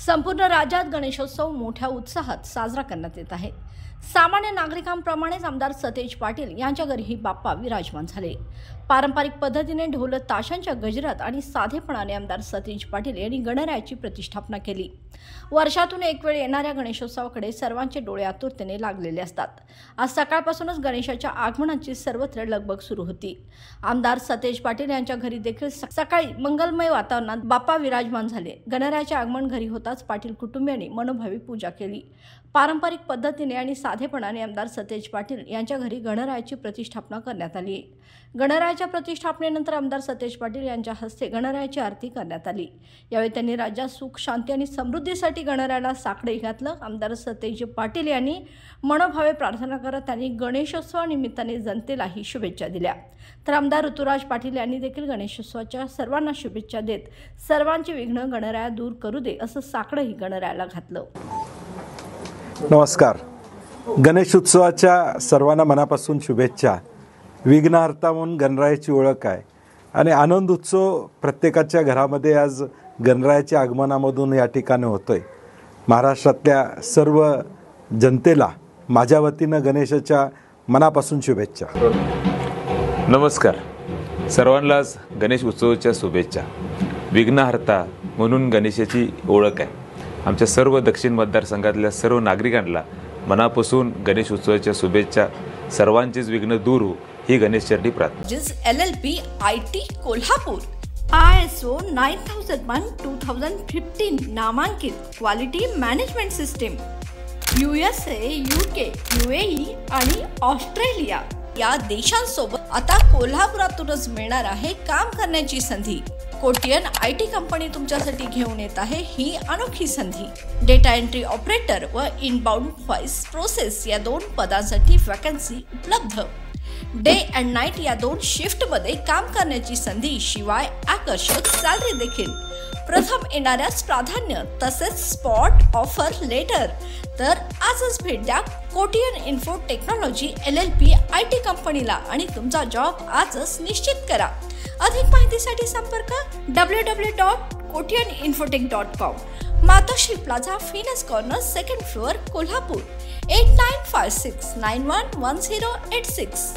संपूर्ण राज्यात गणेशोत्सव मोठ्या उत्साहात साजरा करण्यात येत आहे। सामान्य नागरिकांप्रमाणेच आमदार सतेज पाटील यांच्या घरीही बाप्पा विराजमान झाले। पारंपरिक पद्धतीने ढोल ताशांच्या गजरात आणि साधेपणाने आमदार सतेज पाटील यांनी गणरायाची प्रतिष्ठापना केली। वर्षातून एक वेळ येणाऱ्या गणेशोत्सवाकडे सर्वांचे डोळे आतुरतेने लागलेले असतात। आज सकाळपासूनच गणेशाच्या आगमनाची सर्वत्र लगबग सुरू होती। आमदार सतेज पाटील यांच्या घरी देखील सकाळी मंगलमय वातावरणात बाप्पा विराजमान झाले। गणरायाचे आगमन घरी होताच पाटील कुटुंबियांनी मनोभावी पूजा केली। पारंपरिक पद्धतीने आणि साधेपणाने आमदार सतेज पाटील यांच्या घरी गणरायाची प्रतिष्ठापना करण्यात आली। गणरायाच्या प्रतिष्ठापनेनंतर आमदार सतेज पाटील यांच्या हस्ते गणरायाची आरती करण्यात आली। यावेळी त्यांनी राज्यात सुख, शांती आणि समृद्धीसाठी गणरायाला साकडे घातलं। आमदार सतेज पाटील यांनी मनोभावे प्रार्थना करत त्यांनी गणेशोत्सवानिमित्ताने जनतेलाही शुभेच्छा दिल्या। तर आमदार ऋतुराज पाटील यांनी देखील गणेशोत्सवाच्या सर्वांना शुभेच्छा देत सर्वांची विघ्न गणराया दूर करू दे असं साकडंही गणरायाला घातलं। नमस्कार। गणेश उत्सवाच्या सर्वांना मनापासून शुभेच्छा। विघ्नहर्ता म्हणून गणरायाची ओळख आहे आणि आनंद उत्सव प्रत्येकाच्या घरामध्ये आज गणरायाच्या आगमनामधून या ठिकाणी होतोय। महाराष्ट्रातल्या सर्व जनतेला माझ्या वतीनं गणेशाच्या मनापासून शुभेच्छा। नमस्कार, सर्वांनाच गणेश उत्सवाच्या शुभेच्छा। विघ्नहर्ता म्हणून गणेशाची ओळख आहे। आमच्या सर्व दक्षिण मतदारसंघातल्या सर्व नागरिकांना मनापासून गणेश उत्सवाच्या शुभेच्छा। सर्वांचीच विघ्न दूर हो ही गणेशचरणी प्रार्थना। LLP IT कोल्हापूर ISO 9001:2015 नामांकित quality management system USA, UK, UAE आणि ऑस्ट्रेलिया या देशांसोबत आता कोल्हापुरातूनच मिळणार आहे काम करण्याची संधी। कोटियन IT कंपनी तुमच्यासाठी घेऊन येत आहे ही अनोखी संधी। डेटा एंट्री ऑपरेटर व इनबाउंड व्हॉइस प्रोसेस या 2 पदांसाठी वॅकन्सी उपलब्ध। डे अँड नाईट या 2 शिफ्टमध्ये काम करण्याची संधी, शिवाय आकर्षक सॅलरी देखील। प्रथम येणाऱ्यास प्राधान्य तसेच स्पॉट ऑफर लेटर। तर आजच भेट द्या Kotian info technology LLP IT कंपनीला आणि तुमचा जॉब आजच निश्चित करा। अधिक माहितीसाठी संपर्क www.kotiyaninfotech.com। मातोश्री प्लाझा, फिनस कॉर्नर, 2nd फ्लोअर, कोल्हापूर 8956911086।